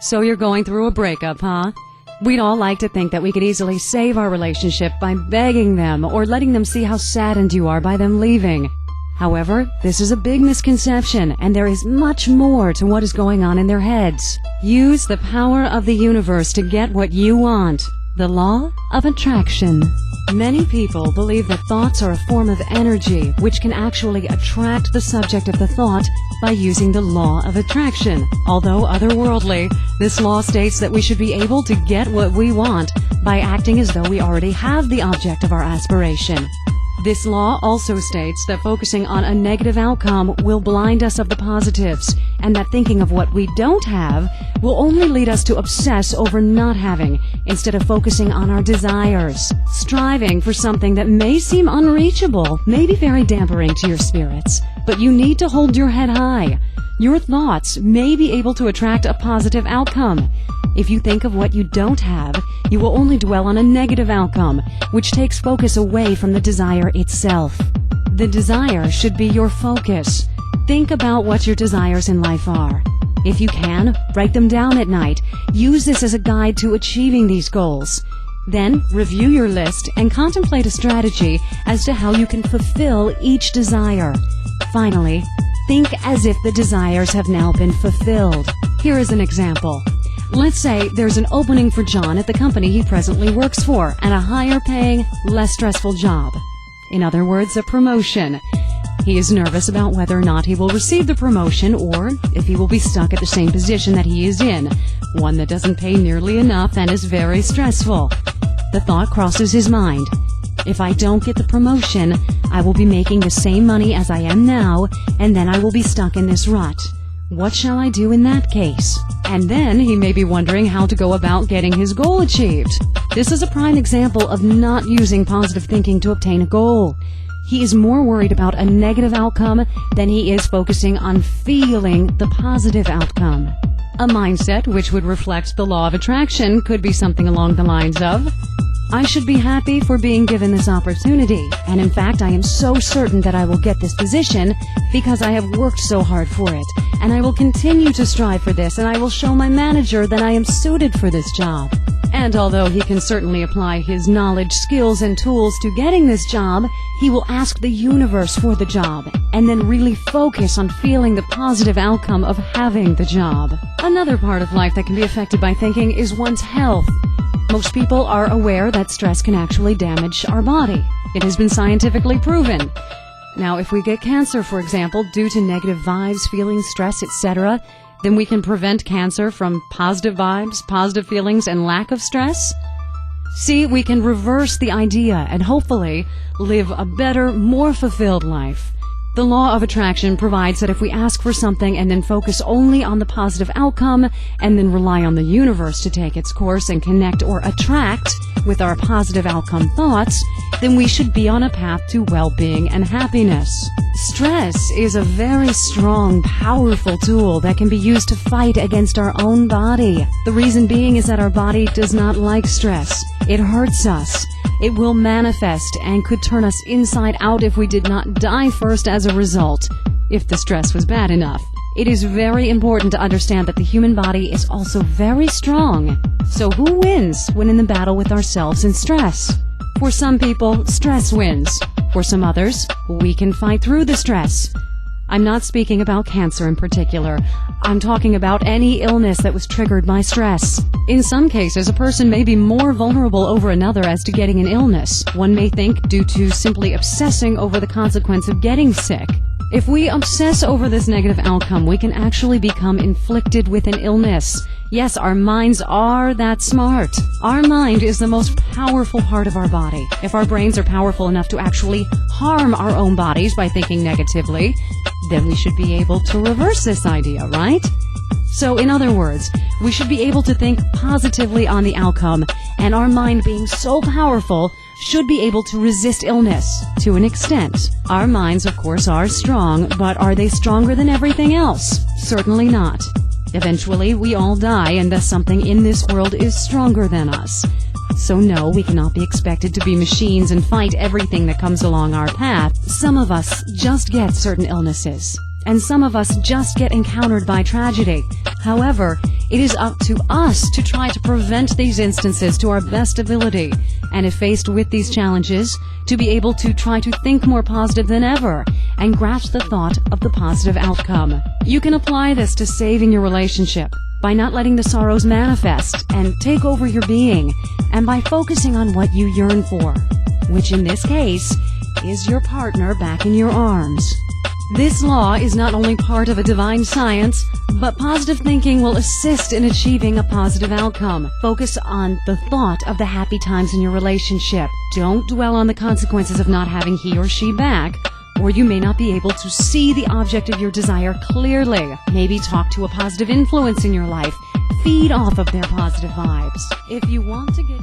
So you're going through a breakup, huh? We'd all like to think that we could easily save our relationship by begging them or letting them see how saddened you are by them leaving. However, this is a big misconception, and there is much more to what is going on in their heads. Use the power of the universe to get what you want. The law of attraction. Many people believe that thoughts are a form of energy which can actually attract the subject of the thought by using the law of attraction. Although otherworldly, this law states that we should be able to get what we want by acting as though we already have the object of our aspiration. This law also states that focusing on a negative outcome will blind us of the positives, and that thinking of what we don't have will only lead us to obsess over not having, instead of focusing on our desires. Striving for something that may seem unreachable may be very dampering to your spirits, but you need to hold your head high. Your thoughts may be able to attract a positive outcome. If you think of what you don't have, you will only dwell on a negative outcome, which takes focus away from the desire itself. The desire should be your focus. Think about what your desires in life are. If you can, write them down at night. Use this as a guide to achieving these goals. Then, review your list and contemplate a strategy as to how you can fulfill each desire. Finally, think as if the desires have now been fulfilled. Here is an example. Let's say there's an opening for John at the company he presently works for, and a higher-paying, less stressful job. In other words, a promotion. He is nervous about whether or not he will receive the promotion, or if he will be stuck at the same position that he is in, one that doesn't pay nearly enough and is very stressful. The thought crosses his mind. If I don't get the promotion, I will be making the same money as I am now, and then I will be stuck in this rut. What shall I do in that case? And then he may be wondering how to go about getting his goal achieved. This is a prime example of not using positive thinking to obtain a goal. He is more worried about a negative outcome than he is focusing on feeling the positive outcome. A mindset which would reflect the law of attraction could be something along the lines of, I should be happy for being given this opportunity, and in fact I am so certain that I will get this position because I have worked so hard for it, and I will continue to strive for this, and I will show my manager that I am suited for this job. And although he can certainly apply his knowledge, skills, and tools to getting this job, he will ask the universe for the job, and then really focus on feeling the positive outcome of having the job. Another part of life that can be affected by thinking is one's health. Most people are aware that stress can actually damage our body. It has been scientifically proven. Now, if we get cancer, for example, due to negative vibes, feelings, stress, etc., then we can prevent cancer from positive vibes, positive feelings, and lack of stress. See, we can reverse the idea and hopefully live a better, more fulfilled life. The law of attraction provides that if we ask for something and then focus only on the positive outcome and then rely on the universe to take its course and connect or attract with our positive outcome thoughts, then we should be on a path to well-being and happiness. Stress is a very strong, powerful tool that can be used to fight against our own body. The reason being is that our body does not like stress. It hurts us. It will manifest and could turn us inside out if we did not die first as a result, if the stress was bad enough. It is very important to understand that the human body is also very strong. So who wins when in the battle with ourselves and stress? For some people, stress wins. For some others, we can fight through the stress. I'm not speaking about cancer in particular. I'm talking about any illness that was triggered by stress. In some cases, a person may be more vulnerable over another as to getting an illness. One may think due to simply obsessing over the consequence of getting sick. If we obsess over this negative outcome, we can actually become inflicted with an illness. Yes, our minds are that smart. Our mind is the most powerful part of our body. If our brains are powerful enough to actually harm our own bodies by thinking negatively, then we should be able to reverse this idea, right? So, in other words, we should be able to think positively on the outcome, and our mind being so powerful should be able to resist illness to an extent. Our minds, of course, are strong, but are they stronger than everything else? Certainly not. Eventually, we all die, and thus something in this world is stronger than us. So no, we cannot be expected to be machines and fight everything that comes along our path. Some of us just get certain illnesses. and some of us just get encountered by tragedy. However, it is up to us to try to prevent these instances to our best ability, and if faced with these challenges, to be able to try to think more positive than ever and grasp the thought of the positive outcome. You can apply this to saving your relationship by not letting the sorrows manifest and take over your being, and by focusing on what you yearn for, which in this case is your partner back in your arms. This law is not only part of a divine science, but positive thinking will assist in achieving a positive outcome. Focus on the thought of the happy times in your relationship. Don't dwell on the consequences of not having he or she back, or you may not be able to see the object of your desire clearly. Maybe talk to a positive influence in your life. Feed off of their positive vibes. If you want to get